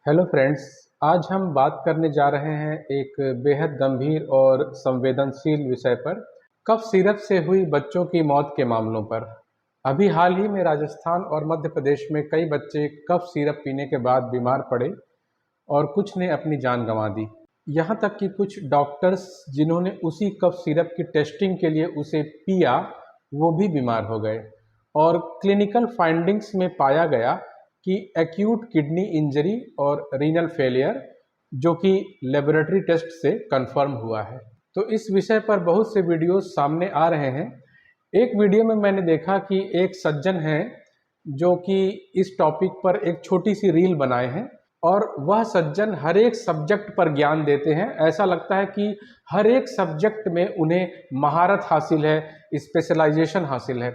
Hello friends. आज हम बात करने जा रहे हैं एक बेहद गंभीर और संवेदनशील विषय पर, कफ सिरप से हुई बच्चों की मौत के मामलों पर। अभी हाल ही में राजस्थान और मध्य प्रदेश में कई बच्चे कफ सिरप पीने के बाद बीमार पड़े और कुछ ने अपनी जान गंवा दी। यहाँ तक कि कुछ डॉक्टर्स जिन्होंने उसी कफ सिरप की टेस्टिंग के लिए उसे पिया, वो भी बीमार हो गए। और क्लिनिकल फाइंडिंग्स में पाया गया कि एक्यूट किडनी इंजरी और रीनल फेलियर, जो कि लेबोरेटरी टेस्ट से कंफर्म हुआ है। तो इस विषय पर बहुत से वीडियोस सामने आ रहे हैं। एक वीडियो में मैंने देखा कि एक सज्जन हैं जो कि इस टॉपिक पर एक छोटी सी रील बनाए हैं और वह सज्जन हर एक सब्जेक्ट पर ज्ञान देते हैं। ऐसा लगता है कि हर एक सब्जेक्ट में उन्हें महारत हासिल है, स्पेशलाइजेशन हासिल है।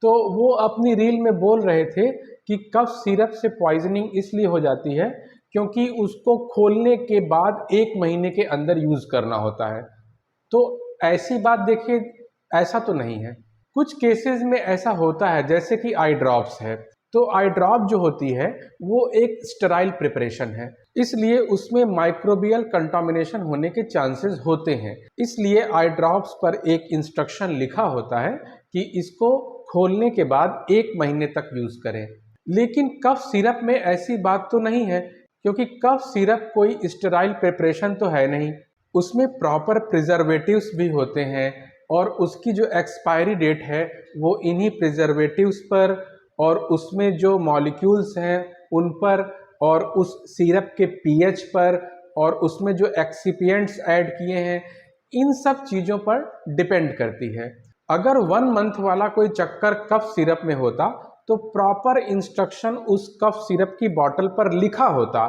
तो वो अपनी रील में बोल रहे थे कि कफ सिरप से पॉइजनिंग इसलिए हो जाती है क्योंकि उसको खोलने के बाद 1 महीने के अंदर यूज़ करना होता है। तो ऐसी बात देखिए, ऐसा तो नहीं है। कुछ केसेस में ऐसा होता है, जैसे कि आई ड्रॉप्स है। तो आई ड्रॉप जो होती है वो एक स्टेराइल प्रिपरेशन है, इसलिए उसमें माइक्रोबियल कंटामिनेशन होने के चांसेस होते हैं। इसलिए आई ड्रॉप्स पर एक इंस्ट्रक्शन लिखा होता है कि इसको खोलने के बाद 1 महीने तक यूज करें। लेकिन कफ सिरप में ऐसी बात तो नहीं है, क्योंकि कफ सिरप कोई स्टेराइल प्रिपरेशन तो है नहीं। उसमें प्रॉपर प्रिजर्वेटिव्स भी होते हैं और उसकी जो एक्सपायरी डेट है वो इन्हीं प्रिजर्वेटिव्स पर और उसमें जो मॉलिक्यूल्स हैं उन पर और उस सिरप के पीएच पर और उसमें जो एक्सिपिएंट्स ऐड किए हैं, इन सब चीज़ों पर डिपेंड करती है। अगर 1 मंथ वाला कोई चक्कर कफ सिरप में होता तो प्रॉपर इंस्ट्रक्शन उस कफ सिरप की बॉटल पर लिखा होता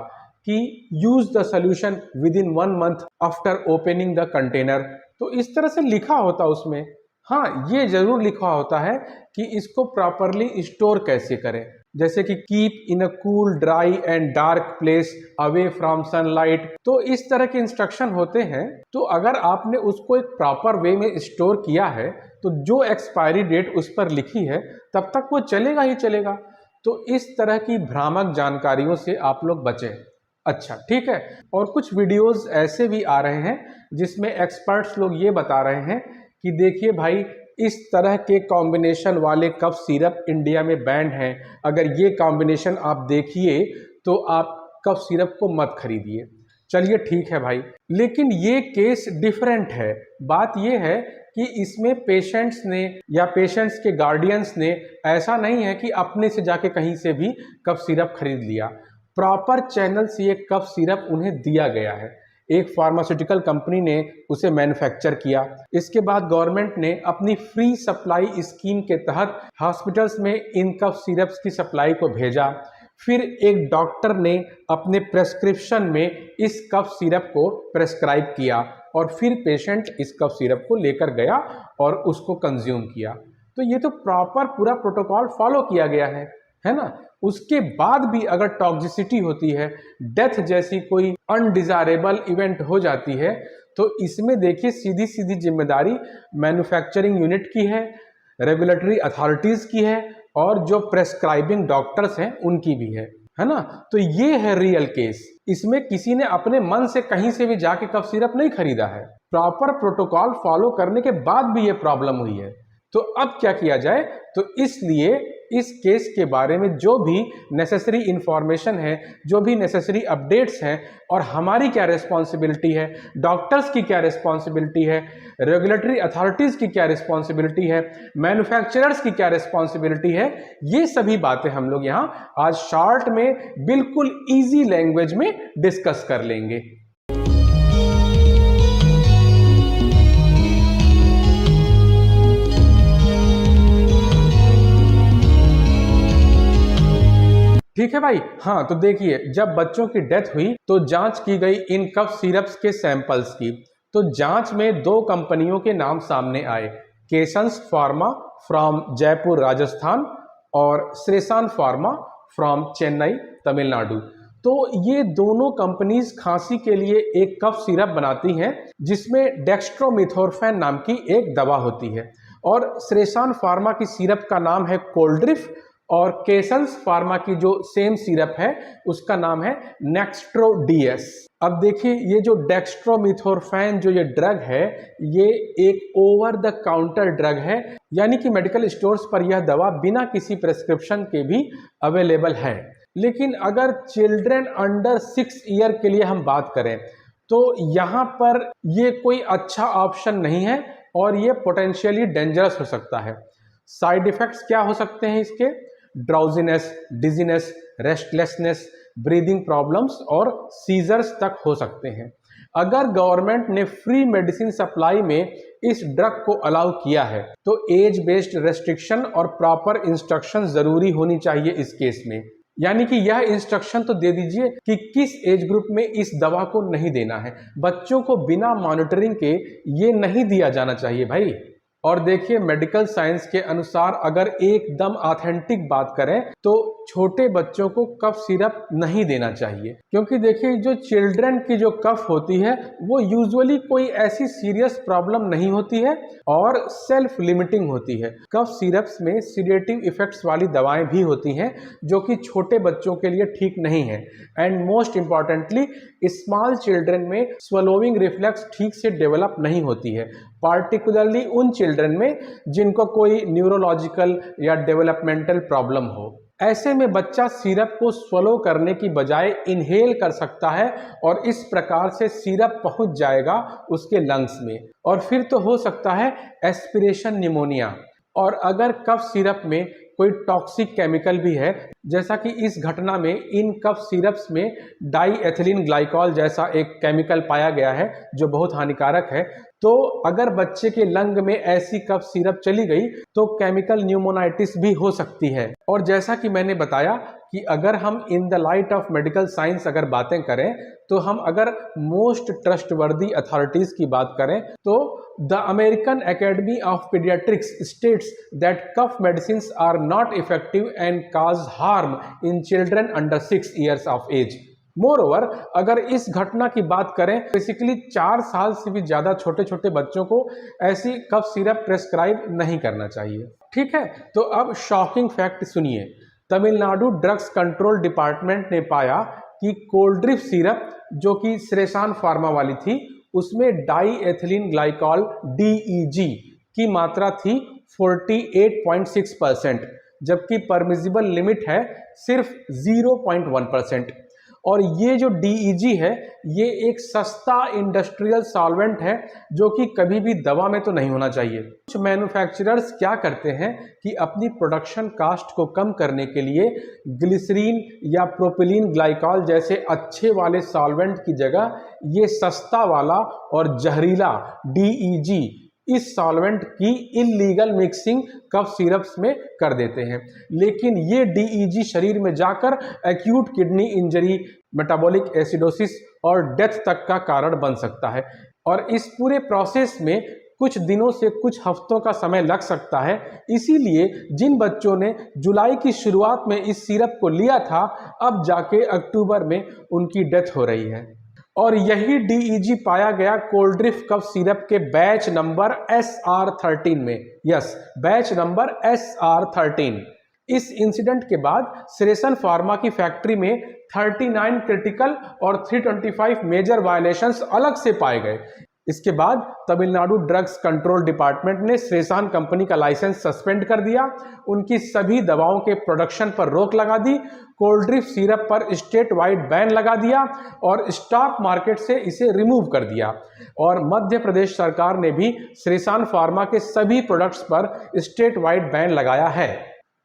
कि use the solution with in 1 month after opening the container. तो इस तरह से लिखा होता उसमें। हाँ, ये जरूर लिखा होता है कि इसको प्रॉपरली स्टोर कैसे करें, जैसे कि keep in a cool dry and dark place away from sunlight. तो इस तरह के इंस्ट्रक्शन होते हैं। तो अगर आपने उसको एक प्रॉपर वे में स्टोर किया है तो जो एक्सपायरी डेट उस पर लिखी है तब तक वो चलेगा ही चलेगा। तो इस तरह की भ्रामक जानकारियों से आप लोग बचें। अच्छा, ठीक है। और कुछ वीडियोस ऐसे भी आ रहे हैं जिसमें एक्सपर्ट्स लोग ये बता रहे हैं कि देखिए भाई, इस तरह के कॉम्बिनेशन वाले कफ सिरप इंडिया में बैंड हैं। अगर ये कॉम्बिनेशन आप देखिए तो आप कफ सिरप को मत खरीदिए। चलिए ठीक है भाई, लेकिन ये केस डिफरेंट है। बात ये है कि इसमें पेशेंट्स ने या पेशेंट्स के गार्डियंस ने ऐसा नहीं है कि अपने से जाके कहीं से भी कफ सिरप खरीद लिया। प्रॉपर चैनल से ये कफ सिरप उन्हें दिया गया है। एक फार्मास्यूटिकल कंपनी ने उसे मैन्युफैक्चर किया। इसके बाद गवर्नमेंट ने अपनी फ्री सप्लाई स्कीम के तहत हॉस्पिटल्स में इन कफ सिरप्स की सप्लाई को भेजा। फिर एक डॉक्टर ने अपने प्रेस्क्रिप्शन में इस कफ सिरप को प्रेस्क्राइब किया और फिर पेशेंट इस कफ सिरप को लेकर गया और उसको कंज्यूम किया। तो ये तो प्रॉपर पूरा प्रोटोकॉल फॉलो किया गया है ना। उसके बाद भी अगर टॉक्सिसिटी होती है, डेथ जैसी कोई अनडिजायरेबल इवेंट हो जाती है, तो इसमें देखिए सीधी सीधी जिम्मेदारी मैन्युफैक्चरिंग यूनिट की है, रेगुलेटरी अथॉरिटीज की है और जो प्रेस्क्राइबिंग डॉक्टर्स हैं उनकी भी है ना। तो ये है रियल केस। इसमें किसी ने अपने मन से कहीं से भी जाके कफ सिरप नहीं खरीदा है। प्रॉपर प्रोटोकॉल फॉलो करने के बाद भी ये प्रॉब्लम हुई है। तो अब क्या किया जाए? तो इसलिए इस केस के बारे में जो भी नेसेसरी इंफॉर्मेशन है, जो भी नेसेसरी अपडेट्स हैं, और हमारी क्या रिस्पॉन्सिबिलिटी है, डॉक्टर्स की क्या रिस्पॉन्सिबिलिटी है, रेगुलेटरी अथॉरिटीज की क्या रिस्पॉन्सिबिलिटी है, मैन्युफैक्चरर्स की क्या रिस्पॉन्सिबिलिटी है, ये सभी बातें हम लोग यहाँ आज शॉर्ट में बिल्कुल ईजी लैंग्वेज में डिस्कस कर लेंगे। ठीक है भाई। हाँ, तो देखिए, जब बच्चों की डेथ हुई तो जांच की गई इन कफ सिरप्स के सैंपल्स की। तो जांच में 2 कंपनियों के नाम सामने आए, केसन्स फार्मा फ्रॉम जयपुर राजस्थान और श्रेसान फार्मा फ्रॉम चेन्नई तमिलनाडु। तो ये दोनों कंपनीज खांसी के लिए एक कफ सिरप बनाती हैं जिसमें डेक्स्ट्रोमिथोर्फेन नाम की एक दवा होती है। और श्रेसान फार्मा की सिरप का नाम है कोल्ड्रिफ और केसन्स फार्मा की जो सेम सिरप है उसका नाम है नेक्स्ट्रो डीएस। अब देखिए ये जो डेक्स्ट्रोमिथोर्फैन जो ये ड्रग है ये एक ओवर द काउंटर ड्रग है, यानी कि मेडिकल स्टोर्स पर यह दवा बिना किसी प्रेस्क्रिप्शन के भी अवेलेबल है। लेकिन अगर चिल्ड्रन अंडर 6 ईयर के लिए हम बात करें तो यहाँ पर ये कोई अच्छा ऑप्शन नहीं है और ये पोटेंशियली डेंजरस हो सकता है। साइड इफेक्ट्स क्या हो सकते हैं इसके? Drowsiness, dizziness, restlessness, breathing problems और सीजर्स तक हो सकते हैं। अगर गवर्नमेंट ने फ्री मेडिसिन सप्लाई में इस ड्रग को अलाउ किया है तो एज बेस्ड रेस्ट्रिक्शन और प्रॉपर इंस्ट्रक्शन जरूरी होनी चाहिए इस केस में। यानी कि यह इंस्ट्रक्शन तो दे दीजिए कि किस एज ग्रुप में इस दवा को नहीं देना है। बच्चों को बिना मॉनिटरिंग के ये नहीं दिया जाना चाहिए भाई। और देखिए मेडिकल साइंस के अनुसार अगर एकदम ऑथेंटिक बात करें तो छोटे बच्चों को कफ सिरप नहीं देना चाहिए, क्योंकि देखिए जो चिल्ड्रन की जो कफ होती है वो यूजुअली कोई ऐसी सीरियस प्रॉब्लम नहीं होती है और सेल्फ लिमिटिंग होती है। कफ सिरप्स में सीडेटिव इफेक्ट्स वाली दवाएं भी होती हैं जो कि छोटे बच्चों के लिए ठीक नहीं है। And most importantly small children में स्वलोइंग रिफ्लेक्स ठीक से डेवलप नहीं होती है, पार्टिकुलरली उन चिल्ड्रन में जिनको कोई न्यूरोलॉजिकल या डेवलपमेंटल प्रॉब्लम हो। ऐसे में बच्चा सिरप को स्वलो करने की बजाय इनहेल कर सकता है और इस प्रकार से सिरप पहुंच जाएगा उसके लंग्स में और फिर तो हो सकता है एस्पिरेशन निमोनिया। और अगर कफ सिरप में कोई टॉक्सिक केमिकल भी है, जैसा कि इस घटना में इन कफ सिरप्स में डाई एथिलीन ग्लाइकॉल जैसा एक केमिकल पाया गया है जो बहुत हानिकारक है, तो अगर बच्चे के लंग में ऐसी कफ सिरप चली गई तो केमिकल न्यूमोनाइटिस भी हो सकती है। और जैसा कि मैंने बताया कि अगर हम in the light of medical science अगर बातें करें तो हम अगर मोस्ट ट्रस्टवर्दी अथॉरिटीज की बात करें तो the American Academy of Pediatrics states that cough medicines are not effective and cause harm in children under 6 years of age. Moreover अगर इस घटना की बात करें, बेसिकली 4 साल से भी ज्यादा छोटे छोटे बच्चों को ऐसी कफ सिरप प्रेस्क्राइब नहीं करना चाहिए। ठीक है, तो अब शॉकिंग फैक्ट सुनिए। तमिलनाडु ड्रग्स कंट्रोल डिपार्टमेंट ने पाया कि कोल्ड्रिफ सिरप जो कि श्रेसान फार्मा वाली थी उसमें डाई एथिलीन ग्लाइकॉल DEG की मात्रा थी 48.6%, जबकि परमिजिबल लिमिट है सिर्फ 0.1%। और ये जो DEG है ये एक सस्ता इंडस्ट्रियल सॉल्वेंट है जो कि कभी भी दवा में तो नहीं होना चाहिए। कुछ मैन्युफैक्चरर्स क्या करते हैं कि अपनी प्रोडक्शन कास्ट को कम करने के लिए ग्लिसरीन या प्रोपिलीन ग्लाइकॉल जैसे अच्छे वाले सॉल्वेंट की जगह ये सस्ता वाला और जहरीला DEG इस सॉल्वेंट की इलीगल मिक्सिंग कफ सिरप्स में कर देते हैं। लेकिन ये DEG शरीर में जाकर acute kidney injury, metabolic acidosis और डेथ तक का कारण बन सकता है। और इस पूरे प्रोसेस में कुछ दिनों से कुछ हफ्तों का समय लग सकता है। इसीलिए जिन बच्चों ने जुलाई की शुरुआत में इस सिरप को लिया था अब जाके अक्टूबर में उनकी डेथ हो रही है। और यही DEG पाया गया कोल्ड्रिफ कफ सिरप के बैच नंबर SR13 में। Yes, batch number SR13। इस इंसिडेंट के बाद श्रेयसन फार्मा की फैक्ट्री में 39 क्रिटिकल और 325 मेजर वायलेशंस अलग से पाए गए। इसके बाद तमिलनाडु ड्रग्स कंट्रोल डिपार्टमेंट ने श्रेयसान कंपनी का लाइसेंस सस्पेंड कर दिया, उनकी सभी दवाओं के प्रोडक्शन पर रोक लगा दी, कोल्ड्रिफ सिरप पर स्टेट वाइड बैन लगा दिया और स्टॉक मार्केट से इसे रिमूव कर दिया। और मध्य प्रदेश सरकार ने भी श्रेयसान फार्मा के सभी प्रोडक्ट्स पर स्टेट वाइड बैन लगाया है।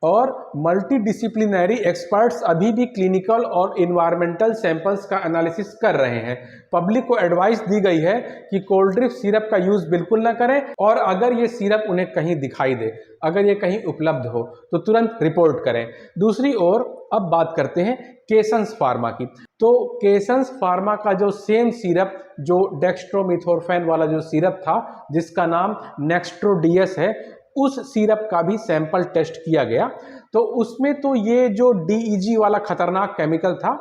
और मल्टी डिसिप्लिनरी एक्सपर्ट्स अभी भी क्लिनिकल और इन्वायरमेंटल सैंपल्स का एनालिसिस कर रहे हैं। पब्लिक को एडवाइस दी गई है कि कोल्ड्रिफ सिरप का यूज बिल्कुल ना करें और अगर ये सिरप उन्हें कहीं दिखाई दे, अगर ये कहीं उपलब्ध हो तो तुरंत रिपोर्ट करें। दूसरी ओर अब बात करते हैं केसन्स फार्मा की। तो केसन्स फार्मा का जो सेम सिरप जो डेक्स्ट्रोमिथोर्फैन वाला जो सिरप था जिसका नाम नेक्स्ट्रो डीएस है, उस सिरप का भी सैंपल टेस्ट किया गया तो उसमें तो ये जो DEG वाला खतरनाक केमिकल था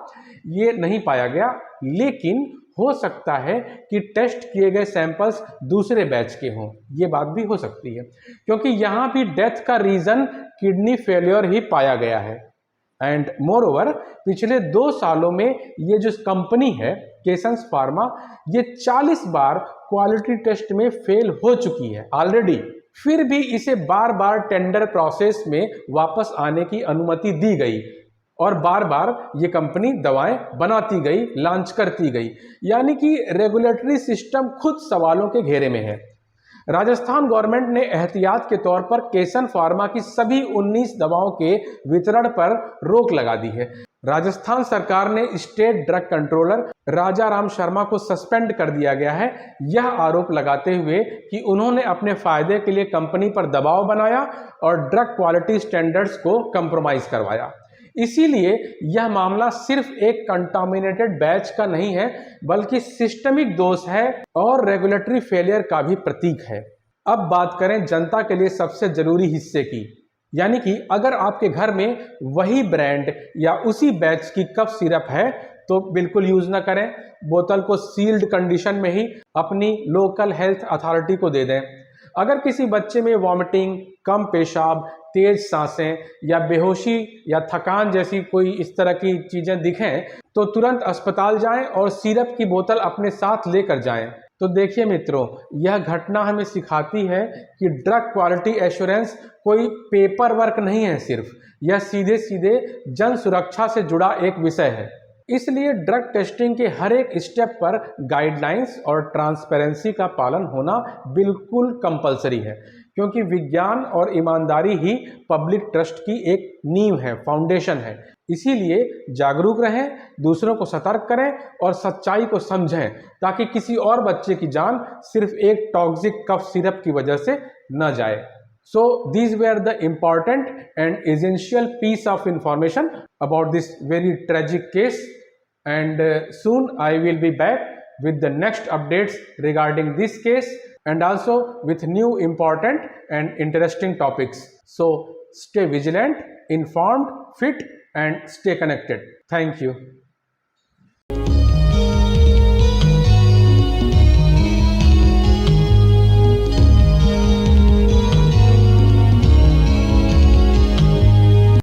ये नहीं पाया गया, लेकिन हो सकता है कि टेस्ट किए गए सैंपल्स दूसरे बैच के हों, ये बात भी हो सकती है, क्योंकि यहाँ भी डेथ का रीज़न किडनी फेलियर ही पाया गया है। एंड मोर ओवर पिछले 2 सालों में ये जो कंपनी है केसन्स फार्मा, ये 40 बार क्वालिटी टेस्ट में फेल हो चुकी है ऑलरेडी, फिर भी इसे बार बार टेंडर प्रोसेस में वापस आने की अनुमति दी गई और बार बार ये कंपनी दवाएं बनाती गई, लॉन्च करती गई, यानी कि रेगुलेटरी सिस्टम खुद सवालों के घेरे में है। राजस्थान गवर्नमेंट ने एहतियात के तौर पर केसन फार्मा की सभी 19 दवाओं के वितरण पर रोक लगा दी है। राजस्थान सरकार ने स्टेट ड्रग कंट्रोलर राजा राम शर्मा को सस्पेंड कर दिया गया है, यह आरोप लगाते हुए कि उन्होंने अपने फायदे के लिए कंपनी पर दबाव बनाया और ड्रग क्वालिटी स्टैंडर्ड्स को कंप्रोमाइज करवाया। इसीलिए यह मामला सिर्फ एक कंटामिनेटेड बैच का नहीं है, बल्कि सिस्टमिक दोष है और रेगुलेटरी फेलियर का भी प्रतीक है। अब बात करें जनता के लिए सबसे जरूरी हिस्से की, यानी कि अगर आपके घर में वही ब्रांड या उसी बैच की कफ सिरप है तो बिल्कुल यूज ना करें, बोतल को सील्ड कंडीशन में ही अपनी लोकल हेल्थ अथॉरिटी को दे दें। अगर किसी बच्चे में वॉमिटिंग, कम पेशाब, तेज सांसें या बेहोशी या थकान जैसी कोई इस तरह की चीजें दिखें तो तुरंत अस्पताल जाएं और सिरप की बोतल अपने साथ लेकर जाएं। तो देखिए मित्रों, यह घटना हमें सिखाती है कि ड्रग क्वालिटी एश्योरेंस कोई पेपर वर्क नहीं है, सिर्फ यह सीधे सीधे जन सुरक्षा से जुड़ा एक विषय है। इसलिए ड्रग टेस्टिंग के हर एक स्टेप पर गाइडलाइंस और ट्रांसपेरेंसी का पालन होना बिल्कुल कंपलसरी है, क्योंकि विज्ञान और ईमानदारी ही पब्लिक ट्रस्ट की एक नींव है, फाउंडेशन है। इसीलिए जागरूक रहें, दूसरों को सतर्क करें और सच्चाई को समझें, ताकि किसी और बच्चे की जान सिर्फ एक टॉक्सिक कफ सिरप की वजह से न जाए। So these were the important and essential piece of information about this very tragic case, and soon I will be back with the next updates regarding this case and also with new important and interesting topics. So stay vigilant, informed, fit and stay connected. Thank you.